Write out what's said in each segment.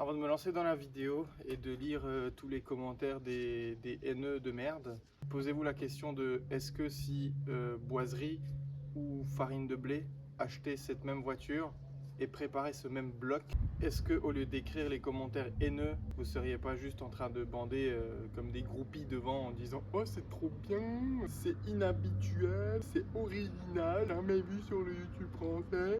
Avant de me lancer dans la vidéo et de lire tous les commentaires des haineux de merde, posez-vous la question de est-ce que si Boiserie ou Farine de Blé achetaient cette même voiture et préparaient ce même bloc, est-ce que au lieu d'écrire les commentaires haineux, vous seriez pas juste en train de bander comme des groupies devant en disant oh c'est trop bien, c'est inhabituel, c'est original, jamais vu sur le YouTube français.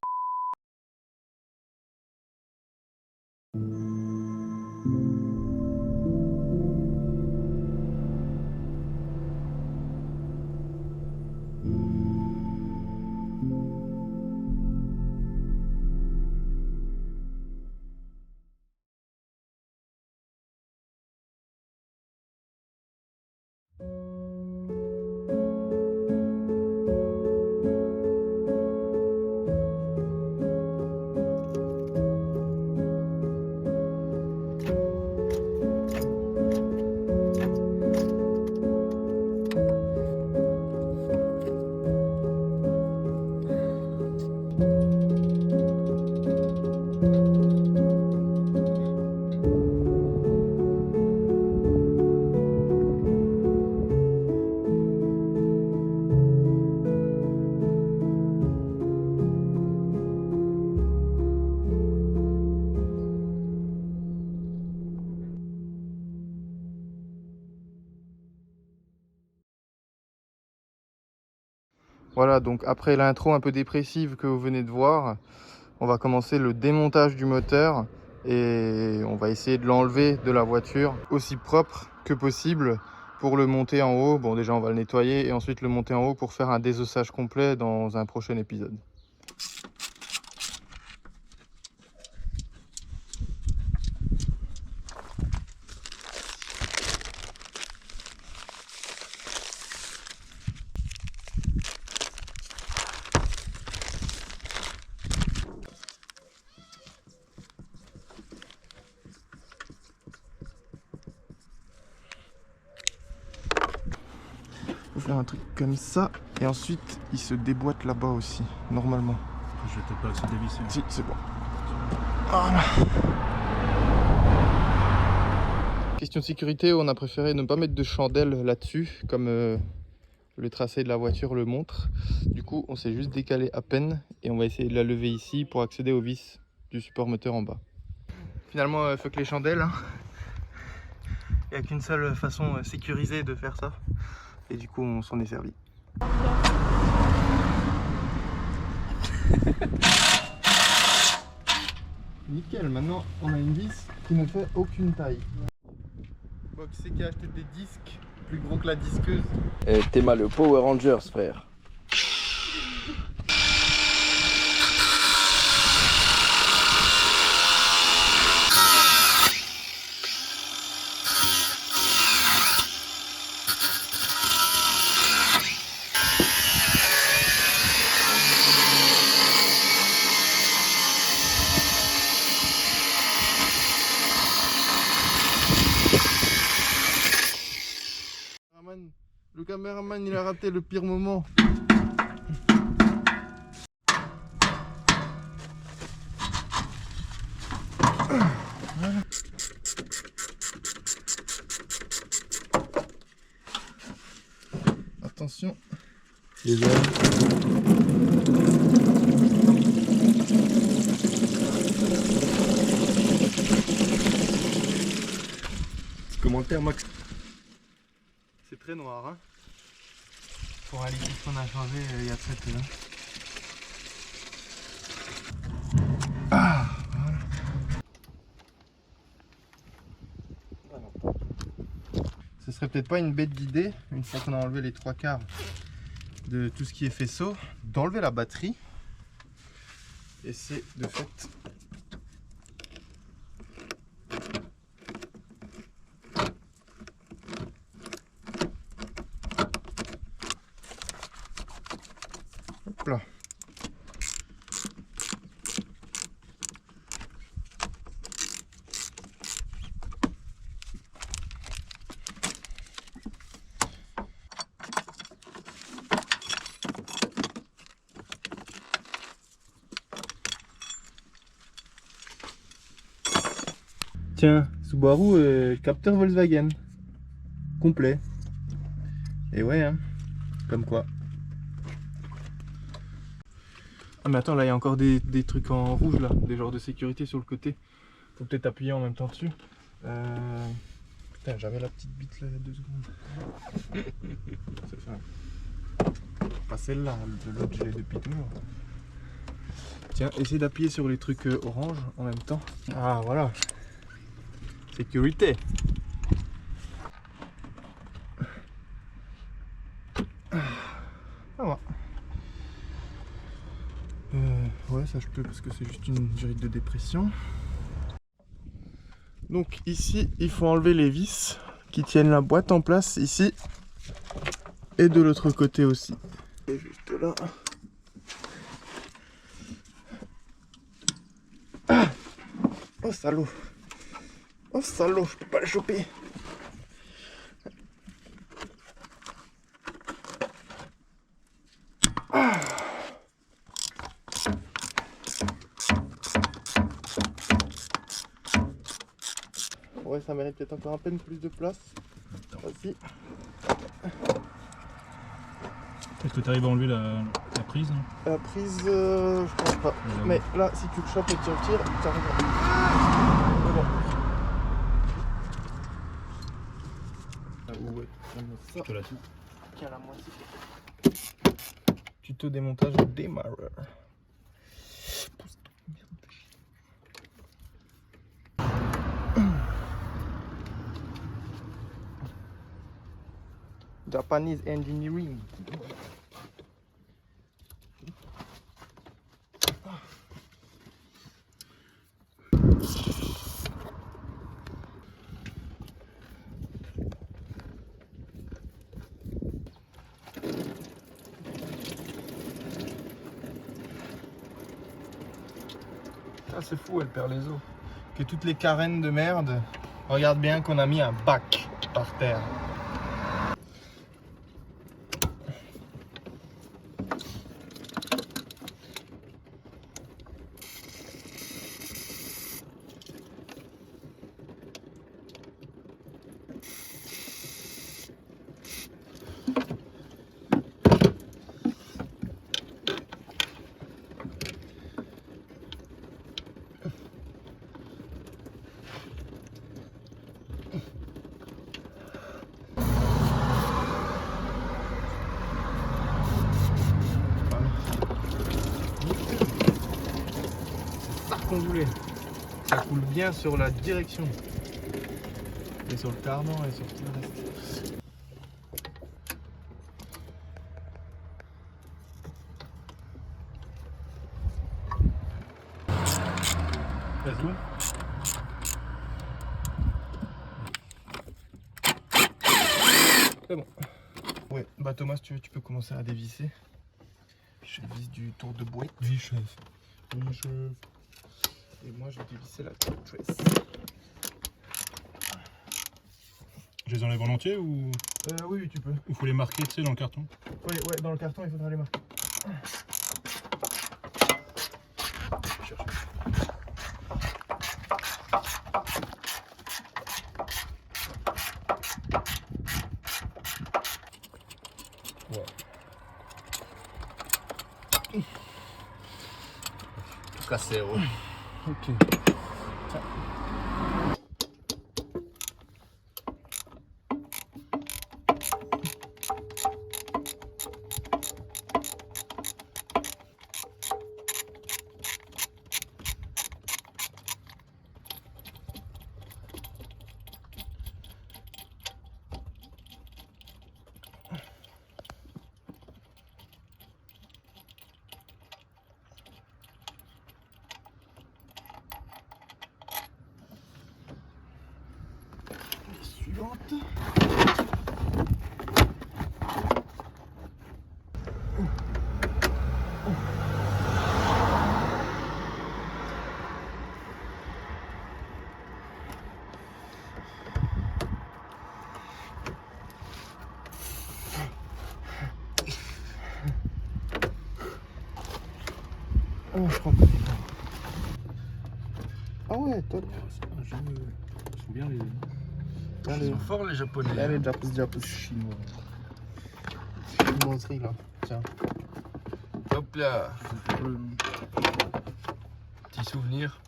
Voilà, donc après l'intro un peu dépressive que vous venez de voir, on va commencer le démontage du moteur et on va essayer de l'enlever de la voiture aussi propre que possible pour le monter en haut. Bon, déjà on va le nettoyer et ensuite le monter en haut pour faire un désossage complet dans un prochain épisode. Faut faire un truc comme ça et ensuite il se déboîte là-bas aussi, normalement. Je vais peut-être pas se dévisser. Si, c'est bon. Voilà. Question de sécurité, on a préféré ne pas mettre de chandelle là-dessus, comme le tracé de la voiture le montre. Du coup, on s'est juste décalé à peine et on va essayer de la lever ici pour accéder aux vis du support moteur en bas. Finalement, fuck les chandelles. Hein. Il n'y a qu'une seule façon sécurisée de faire ça. Et du coup, on s'en est servi. Nickel, maintenant on a une vis qui ne fait aucune taille. Bon, qui c'est qui a acheté des disques plus gros que la disqueuse? T'es mal le Power Rangers, frère. Le caméraman il a raté le pire moment. Voilà. Attention. Les ailes. Commentaire, Max. C'est très noir, hein. Pour un liquide qu'on a changé il y a très peu. Hein. Ah, voilà. Ce serait peut-être pas une bête d'idée, une fois qu'on a enlevé les 3/4 de tout ce qui est faisceau, d'enlever la batterie. Et c'est de fait hop là. Tiens, Subaru, capteur Volkswagen. Complet. Et ouais, hein. Comme quoi. Ah mais attends, là il y a encore des trucs en rouge là, des genres de sécurité sur le côté. Faut peut-être appuyer en même temps dessus. Putain, j'avais la petite bite là il y a 2 secondes. C'est ça. Pas celle-là, de l'autre je l'ai depuis toujours. Tiens, essaye d'appuyer sur les trucs orange en même temps. Ah voilà. Sécurité. Ah ouais. Ouais, ça je peux parce que c'est juste une grille de dépression. Donc ici, il faut enlever les vis qui tiennent la boîte en place ici. Et de l'autre côté aussi. Et juste là. Ah, oh salaud. Oh salaud, je peux pas le choper. Ah. Ouais, ça mérite peut-être encore un peu plus de place. Vas-y. Est-ce que tu arrives à enlever la prise? La prise, je pense pas. Mais là, si tu le chopes et que tu retires, tu arrives. Mais bon. Ah ouais, ça. Tu l'as tout. Tiens, la moitié. Tuto démontage démarreur. Japanese engineering. Ah, c'est fou, elle perd les os. Que toutes les carènes de merde. Regarde bien qu'on a mis un bac par terre. Qu'on voulait. Ça coule bien sur la direction et sur le cardan et sur tout le reste. Vas-y. C'est bon. Ouais, bah Thomas, si tu veux, tu peux commencer à dévisser. Je visse du tour de boîte. Oui, chef. Oui, chef. Et moi, je vais dévisser la tresse. Je les enlève en entier ou Oui, tu peux. il faut les marquer, tu sais, dans le carton? Oui, ouais, dans le carton, il faudra les marquer. Ouais. Tout cassé, ouais. Ok. Suivante. Oh, je crois que... Ah ouais, top. Ils sont bien les Ils sont forts les japonais. Allez, hein. Japus. chinois. Chinoiserie là. Tiens. Hop là. Petit souvenir.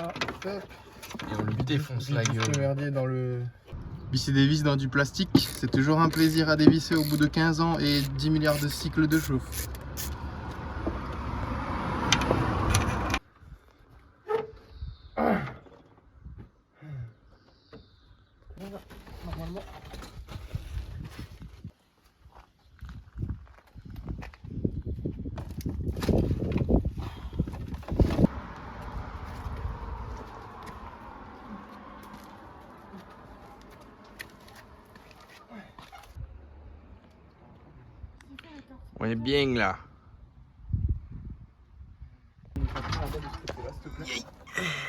Ah, hop. Et on lui défonce la Vite gueule. merdier dans le. Visser des vis dans du plastique, c'est toujours un plaisir à dévisser au bout de 15 ans et 10 milliards de cycles de chauffe. Voilà, normalement. On est bien là.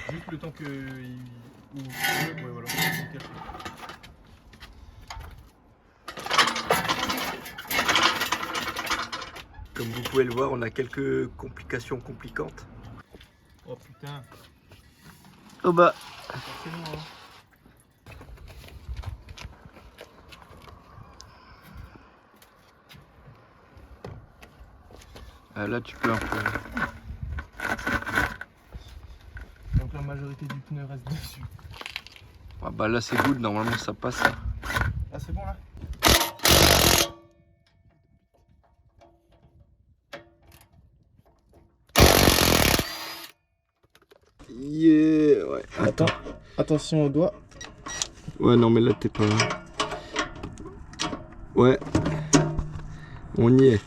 Juste le temps que il ouvre. Ouais, voilà. Nickel. Comme vous pouvez le voir, on a quelques complications compliquantes. Oh putain, Oh bah. forcément hein. Là tu peux un peu. Donc la majorité du pneu reste dessus. Ah bah là c'est good, normalement ça passe. Hein. Ah c'est bon là? Yeah, ouais. Attends, attention aux doigts. Ouais, non, mais là t'es pas. Ouais. On y est.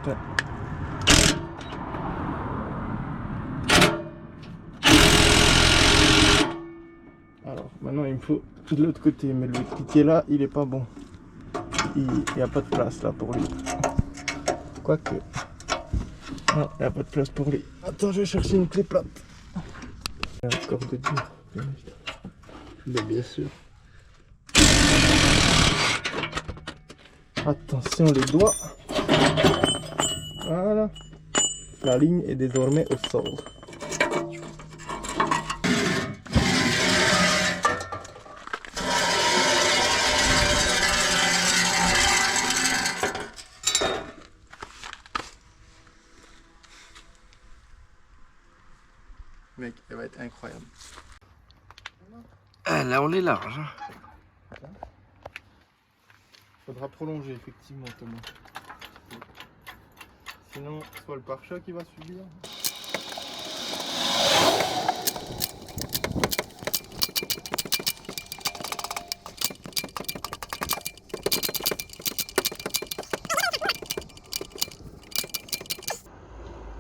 Ouais. Alors maintenant il me faut de l'autre côté, mais le cliquet là il est pas bon. Il n'y a pas de place là pour lui. Quoique. Non, il n'y a pas de place pour lui. Attends, je vais chercher une clé plate. Un corps de dur. Mais bien sûr. Attention les doigts. Voilà. La ligne est désormais au sol. Mec, elle va être incroyable. Ah, là on est large. Hein. Faudra prolonger effectivement Thomas. Sinon, soit le pare-choc qui va subir.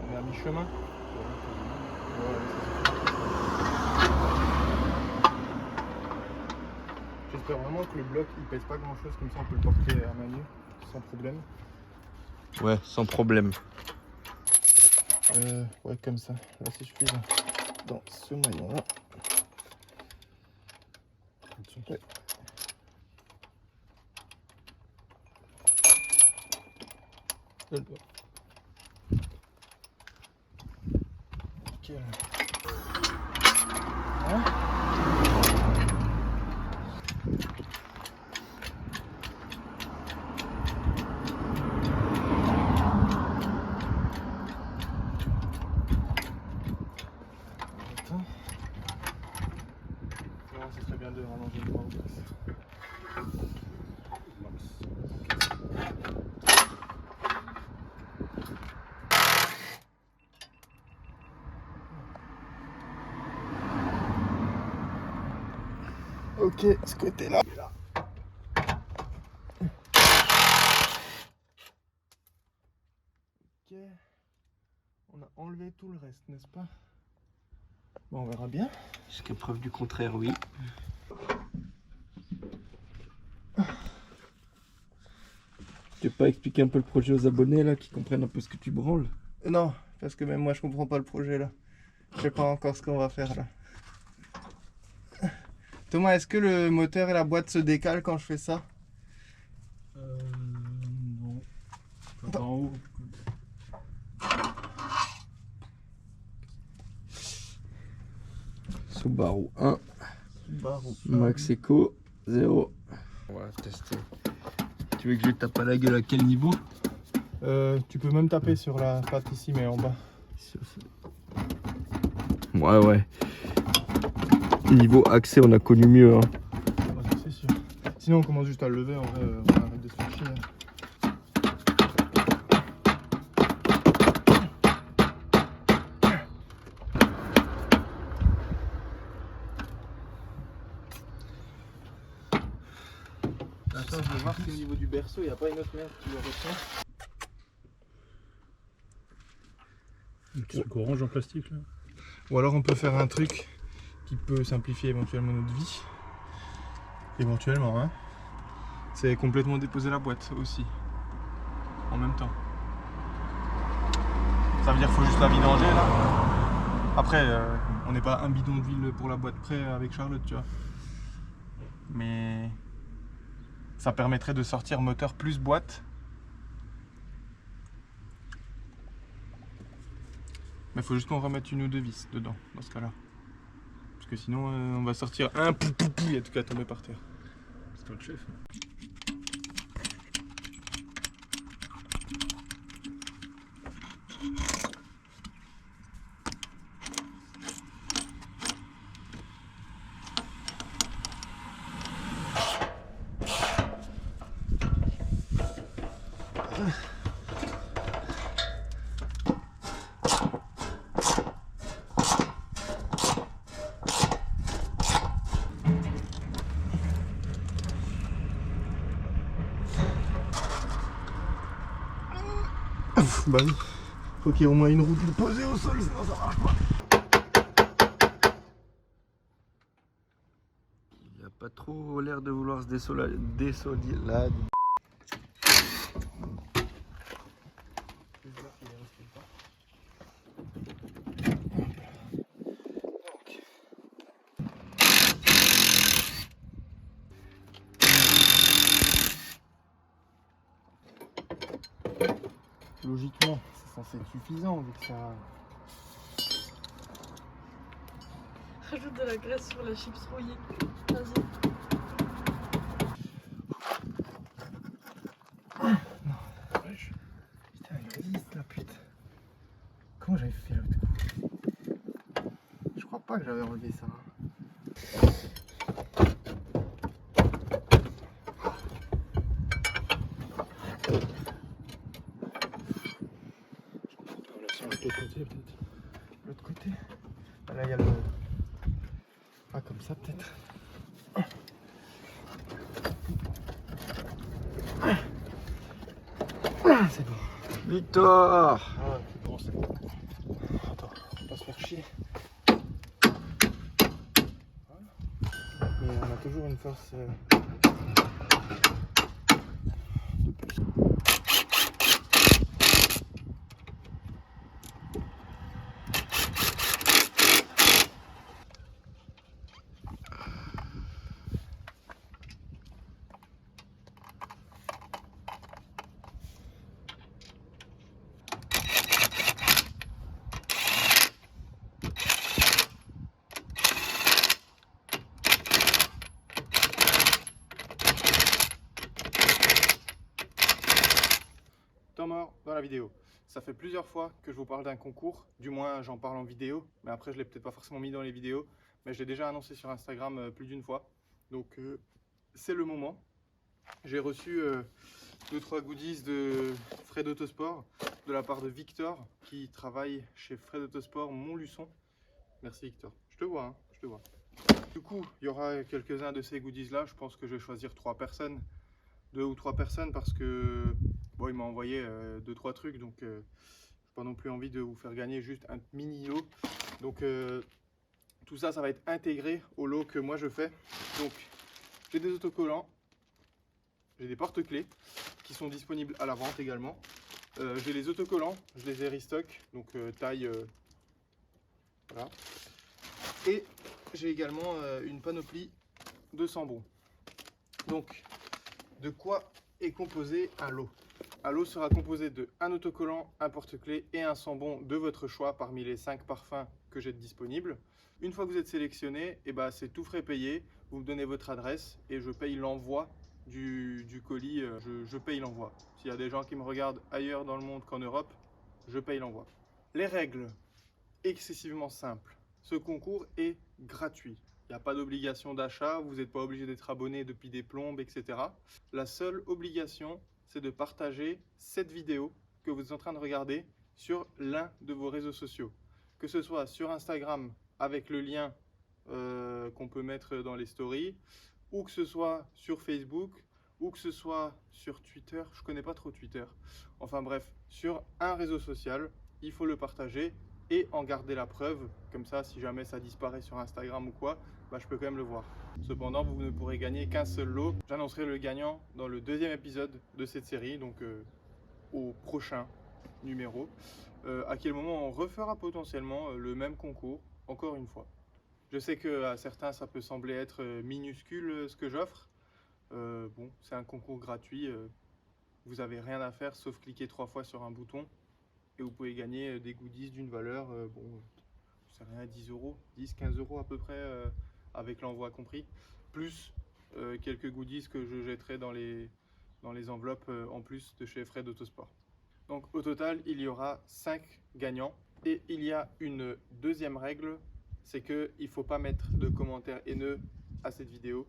On est à mi-chemin. J'espère vraiment que le bloc il pèse pas grand chose, comme ça on peut le porter à main nue sans problème. Ouais, sans problème. Ouais, comme ça, là c'est suffisant. Dans ce maillon là. Ouais. Le doigt. Nickel. Hein? Attends. Non, ça serait bien de rallonger le bras au place. Ok, ce côté-là. Ok. On a enlevé tout le reste, n'est-ce pas? Bon, on verra bien. Jusqu'à preuve du contraire, oui. Tu veux pas expliquer un peu le projet aux abonnés là, qui comprennent un peu ce que tu branles? Non, parce que même moi je comprends pas le projet là. Je sais pas encore ce qu'on va faire là. Thomas, est-ce que le moteur et la boîte se décalent quand je fais ça? Non. Enfin, en haut. Subaru 1. Subaru. Max Eco 0. On va tester. Tu veux que je tape à la gueule à quel niveau? Tu peux même taper sur la patte ici, mais en bas. Ouais. Niveau accès, on a connu mieux. Hein. C'est sûr. Sinon, on commence juste à le lever. En vrai, on arrête de se faire chier. Attends, je vais voir si au niveau du berceau, il n'y a pas une autre merde qui le retient. Un petit truc orange en plastique là. Ou alors on peut faire un truc qui peut simplifier éventuellement notre vie. Éventuellement, hein. C'est complètement déposer la boîte aussi. En même temps. Ça veut dire qu'il faut juste la vidanger là. Après, on n'est pas un bidon d'huile pour la boîte près avec Charlotte, tu vois. Mais ça permettrait de sortir moteur plus boîte. Mais il faut juste qu'on remette une ou deux vis dedans, dans ce cas-là. Parce que sinon, on va sortir un pou, il y a tout qu'à tomber par terre. C'est toi le chef. Bah oui, faut qu'il y ait au moins une roue posée au sol, sinon ça marche pas. Il a pas trop l'air de vouloir se désolider là. Logiquement, c'est censé être suffisant vu que ça... Rajoute de la graisse sur la chips rouillée. Vas-y. Putain, elle existe la pute. Comment j'avais fait l'autre coup? Je crois pas que j'avais enlevé ça. L'autre côté peut-être. L'autre côté? Ah, là il y a le... Ah comme ça peut-être. C'est bon. Victoire! Ah c'est bon, c'est bon. Attends, on va pas se faire chier. Mais on a toujours une force... de plus. Temps mort dans la vidéo. Ça fait plusieurs fois que je vous parle d'un concours, du moins j'en parle en vidéo, mais après je l'ai peut-être pas forcément mis dans les vidéos, mais je l'ai déjà annoncé sur Instagram plus d'une fois. Donc c'est le moment. J'ai reçu 2-3 goodies de Fred Autosport de la part de Victor qui travaille chez Fred Autosport Montluçon. Merci Victor. Je te vois, hein, je te vois. Du coup, il y aura quelques-uns de ces goodies là. Je pense que je vais choisir 3 personnes. 2 ou 3 personnes parce que bon, il m'a envoyé 2-3 trucs, donc j'ai pas non plus envie de vous faire gagner juste un mini lot. Donc tout ça, ça va être intégré au lot que moi je fais. Donc j'ai des autocollants, j'ai des porte-clés qui sont disponibles à la vente également. J'ai les autocollants, je les ai restock, donc taille voilà. Et j'ai également une panoplie de sambons. Donc de quoi est composé un lot? Un lot sera composé de un autocollant, un porte-clés et un sambon de votre choix parmi les 5 parfums que j'ai disponibles. Une fois que vous êtes sélectionné, et bah, c'est tout frais payé. Vous me donnez votre adresse et je paye l'envoi du colis. Je paye l'envoi. S'il y a des gens qui me regardent ailleurs dans le monde qu'en Europe, je paye l'envoi. Les règles, excessivement simples. Ce concours est gratuit. Il n'y a pas d'obligation d'achat, vous n'êtes pas obligé d'être abonné depuis des plombes, etc. La seule obligation, c'est de partager cette vidéo que vous êtes en train de regarder sur l'un de vos réseaux sociaux. Que ce soit sur Instagram avec le lien qu'on peut mettre dans les stories, ou que ce soit sur Facebook, ou que ce soit sur Twitter. Je connais pas trop Twitter. Enfin bref, sur un réseau social, il faut le partager et en garder la preuve. Comme ça, si jamais ça disparaît sur Instagram ou quoi, bah, je peux quand même le voir. Cependant, vous ne pourrez gagner qu'un seul lot. J'annoncerai le gagnant dans le 2e épisode de cette série, donc au prochain numéro. À quel moment on refera potentiellement le même concours, encore une fois. Je sais qu'à certains, ça peut sembler être minuscule ce que j'offre. Bon, c'est un concours gratuit. Vous n'avez rien à faire sauf cliquer 3 fois sur un bouton. Et vous pouvez gagner des goodies d'une valeur, bon, je sais rien, 10 euros, 10, 15 euros à peu près, avec l'envoi compris. Plus quelques goodies que je jetterai dans les enveloppes en plus de chez Fred Autosport. Donc au total, il y aura 5 gagnants. Et il y a une deuxième règle, c'est qu'il ne faut pas mettre de commentaires haineux à cette vidéo.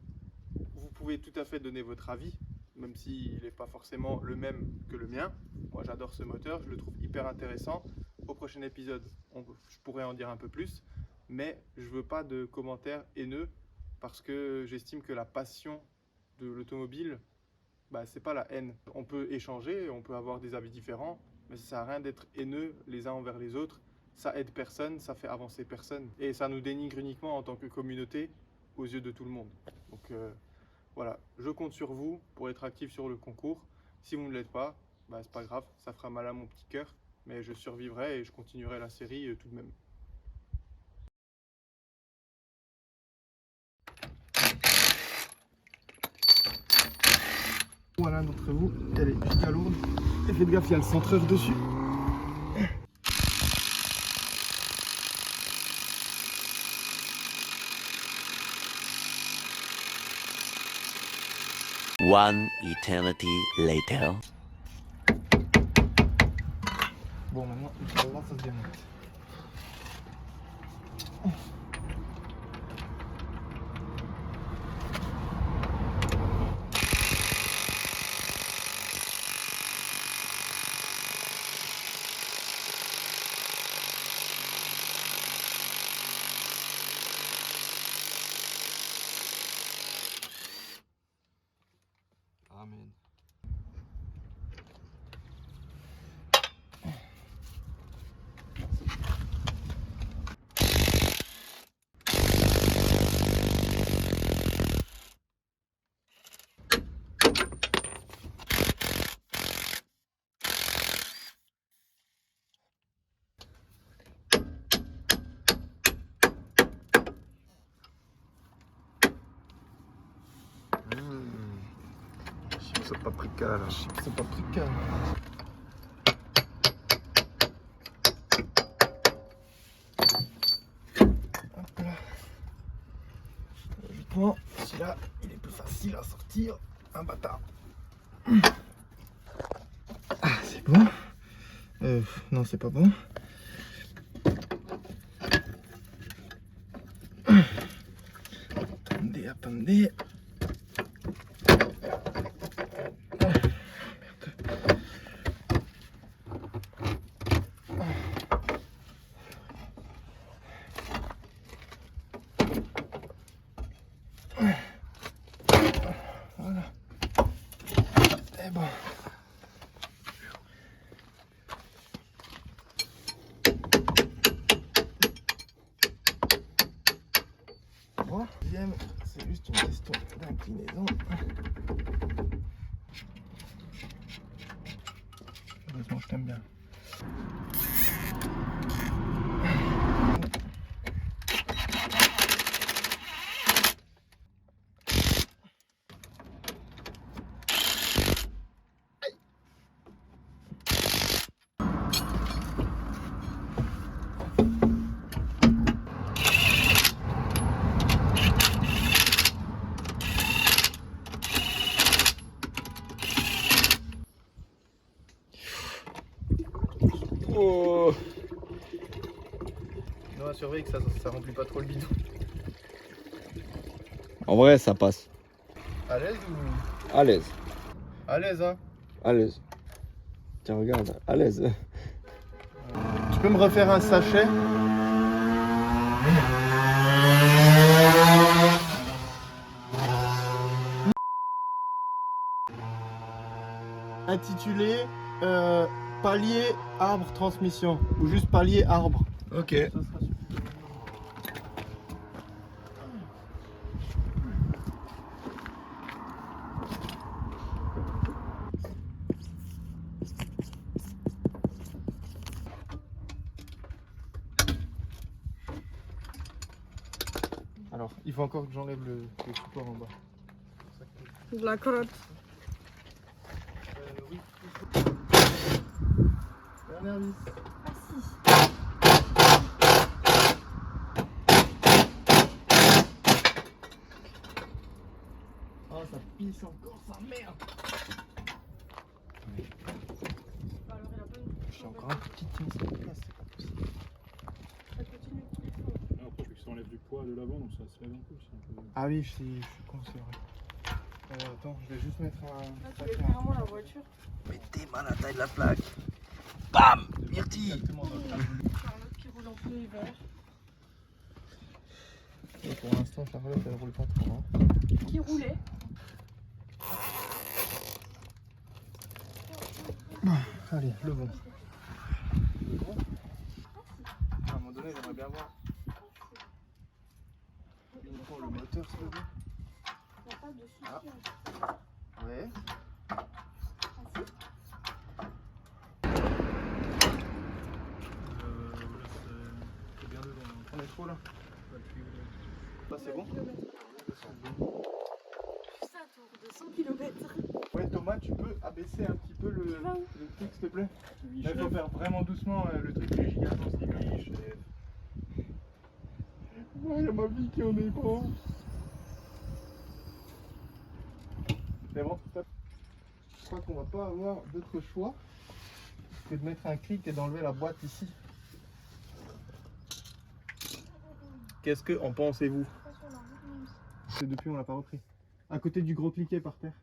Vous pouvez tout à fait donner votre avis, même s'il n'est pas forcément le même que le mien. Moi j'adore ce moteur, je le trouve hyper intéressant. Au prochain épisode, je pourrais en dire un peu plus, mais je ne veux pas de commentaires haineux parce que j'estime que la passion de l'automobile, bah, c'est pas la haine. On peut échanger, on peut avoir des avis différents, mais ça sert à rien d'être haineux les uns envers les autres. Ça aide personne, ça fait avancer personne. Et ça nous dénigre uniquement en tant que communauté aux yeux de tout le monde. Donc voilà, je compte sur vous pour être actif sur le concours. Si vous ne l'êtes pas, bah, c'est pas grave, ça fera mal à mon petit cœur. Mais je survivrai et je continuerai la série tout de même. Voilà, d'entre vous, elle est giga lourde. Et faites gaffe, il y a le centreur dessus. One eternity later. Bon, maintenant, Inch'Allah, ça se démonte. Amen. Chips paprika là. Chips paprika. Hop là. Logiquement, celui-là, il est plus facile à sortir. Un bâtard. Ah, c'est bon. Non, c'est pas bon. Attendez, attendez. Voilà. Et bon. Bon, deuxième, c'est juste une question d'inclinaison. Heureusement, je t'aime bien. surveille que ça remplit pas trop le bidon. En vrai, ça passe. À l'aise ou... À l'aise. À l'aise, hein. À l'aise. Tiens, regarde, à l'aise. Tu peux me refaire un sachet? Intitulé palier arbre transmission ou juste palier arbre. Ok. Ça sera suffisant. Alors, il faut encore que j'enlève le support en bas. De la crotte. Oui. Dernière vis. Oh, ça pisse encore, sa merde. J'ai encore un petit team, ça me casse, c'est pas possible. Après, je veux que ça enlève du poids de l'avant, donc ça se lève un peu. C'est un peu... Ah oui, je suis con, c'est vrai. Attends, je vais juste mettre un... Là, tu mets clairement la voiture. Mettez mal la taille de la plaque. Bam, Myrtille. Exactement dans le Charlotte qui roule en pneu hiver. Et pour l'instant, Charlotte, elle roule pas trop. Hein. Qui roulait. Allez, le bon. Le bon. À un moment donné, j'aimerais bien voir uniquement le moteur, s'il vous plaît. Il n'y a pas de souci. Ah. Ouais. C'est bien devant. On est trop là. Là, c'est bon? Ça tourne de 100 km. Ouais, Thomas, tu peux abaisser un petit peu le truc, s'il te plaît? Là, il faut faire vraiment doucement le truc du gigantesque, c'est lui, chef. Ouais, il y a ma vie qui en est pas. C'est bon, stop. Je crois qu'on va pas avoir d'autre choix que de mettre un clic et d'enlever la boîte ici. Qu'est-ce que en pensez-vous? C'est depuis on l'a pas repris. À côté du gros cliquet par terre.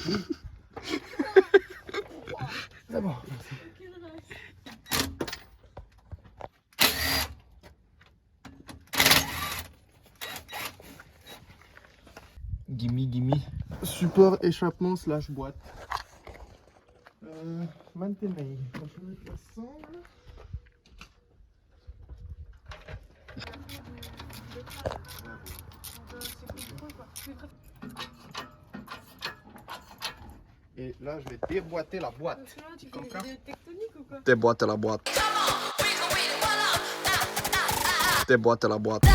Oui. C'est bon. Gimme. Support échappement slash boîte. Maintenez. Je vais mettre l'ensemble. Et là, je vais déboîter la boîte. Parce que là, tu fais des tectoniques ou quoi? Déboîte la boîte. Déboîte la boîte.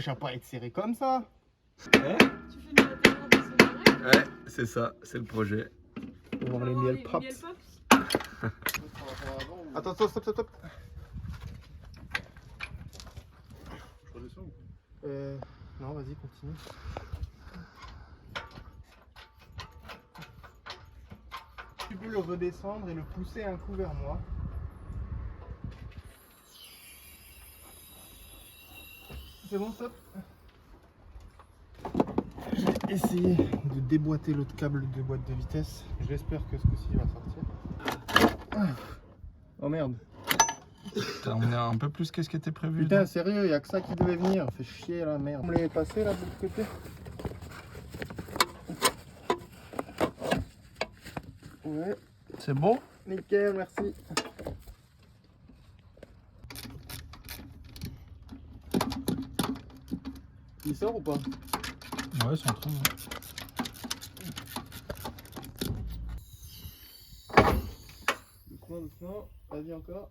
Ça va pas être serré comme ça. Tu fais une dégradation de Ouais, c'est ça, c'est le projet. On va voir les miel pops. Attends, stop. Je redescends ou pas? Non, vas-y, continue. Tu peux le redescendre et le pousser un coup vers moi. C'est bon, stop. Je vais essayer de déboîter l'autre câble de boîte de vitesse. J'espère que ce coup-ci va sortir. Oh merde. T'as emmené un peu plus qu'est-ce qui était prévu. Putain, sérieux, y a que ça qui devait venir. Fait chier la merde. On me l'avait passé là de l'autre côté. Ouais, C'est bon? nickel, merci. Il sort ou pas? Ouais, c'est en train de... Doucement, vas-y encore.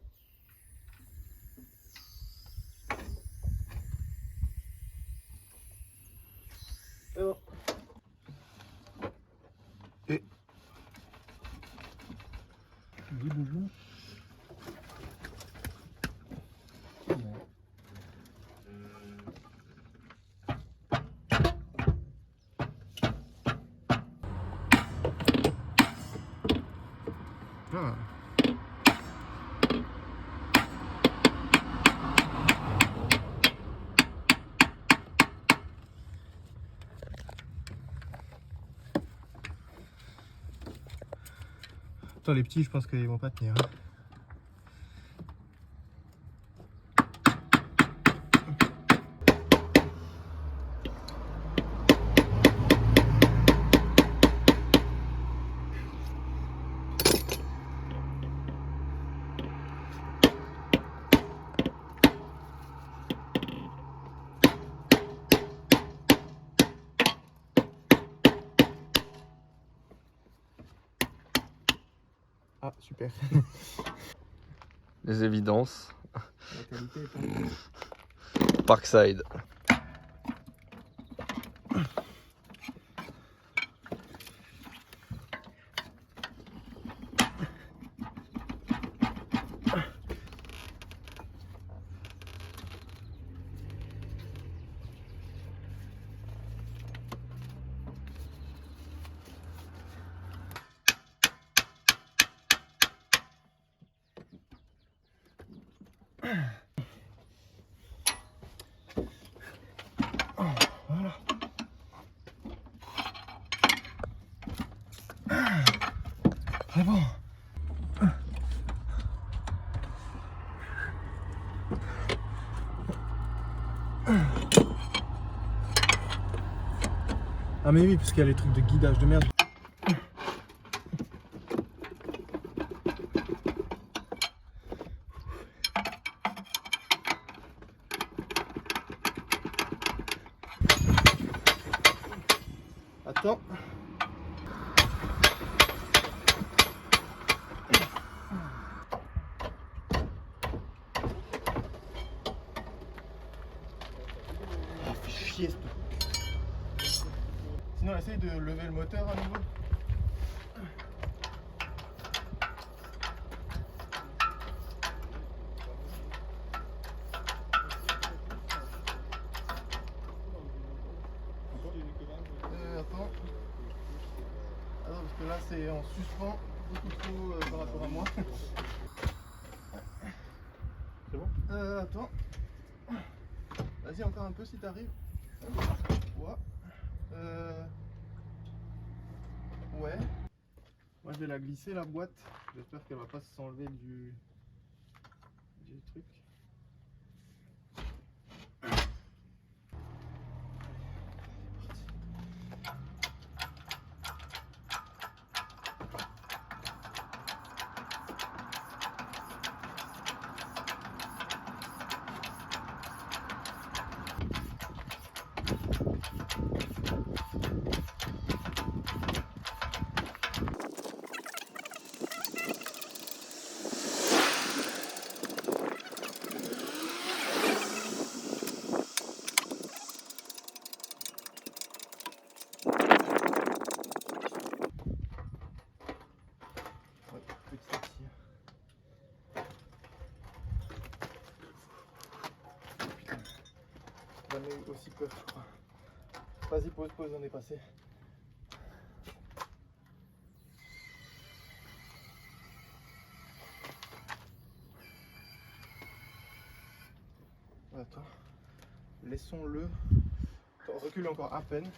C'est bon. Et Oui, bonjour. ah. Attends, les petits, je pense qu'ils vont pas tenir. Hein. Ah, super. Les évidences. La qualité est pas mal. Parkside. C'est bon. Ah mais oui, parce qu'il y a les trucs de guidage de merde. Attends. Chier, sinon essaye de lever le moteur à nouveau. Attends. Attends, parce que là c'est en suspens beaucoup trop par rapport à moi. C'est bon? Attends. Vas-y encore un peu si t'arrives. Ouais. Ouais. Moi je vais la glisser la boîte. J'espère qu'elle va pas s'enlever du truc. Jamais eu aussi peur, je crois. Vas-y, pause, on est passé. Attends, laissons-le. Attends, recule encore à peine.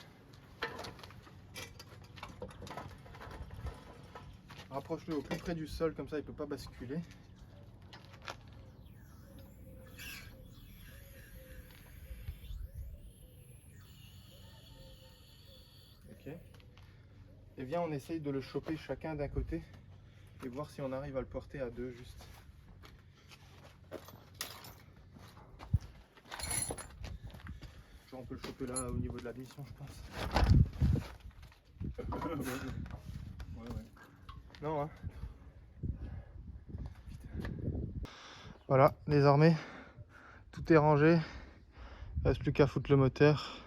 Rapproche-le au plus près du sol, comme ça il peut pas basculer. Ok. Et viens, on essaye de le choper chacun d'un côté et voir si on arrive à le porter à deux juste. Genre on peut le choper là au niveau de la mission, je pense. Ouais. Non, hein. Voilà, désormais, tout est rangé. Il reste plus qu'à foutre le moteur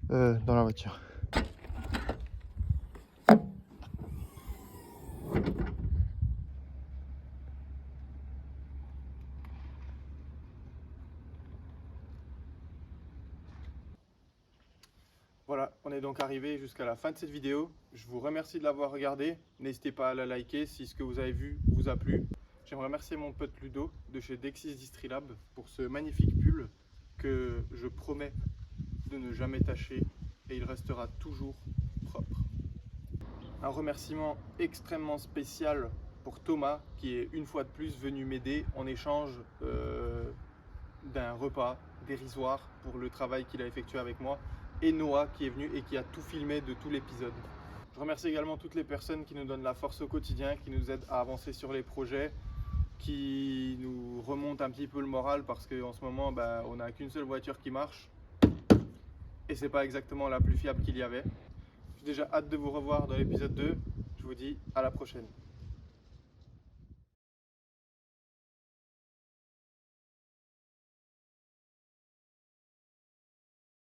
dans la voiture. Voilà, on est donc arrivé jusqu'à la fin de cette vidéo. Je vous remercie de l'avoir regardé. N'hésitez pas à la liker si ce que vous avez vu vous a plu. J'aimerais remercier mon pote Ludo de chez Dexys Distrilab pour ce magnifique pull que je promets de ne jamais tacher et il restera toujours propre. Un remerciement extrêmement spécial pour Thomas qui est une fois de plus venu m'aider en échange d'un repas dérisoire pour le travail qu'il a effectué avec moi, et Noah qui est venu et qui a tout filmé de tout l'épisode. Je remercie également toutes les personnes qui nous donnent la force au quotidien, qui nous aident à avancer sur les projets, qui nous remontent un petit peu le moral parce qu'en ce moment on n'a qu'une seule voiture qui marche et c'est pas exactement la plus fiable qu'il y avait. J'ai déjà hâte de vous revoir dans l'épisode 2, je vous dis à la prochaine.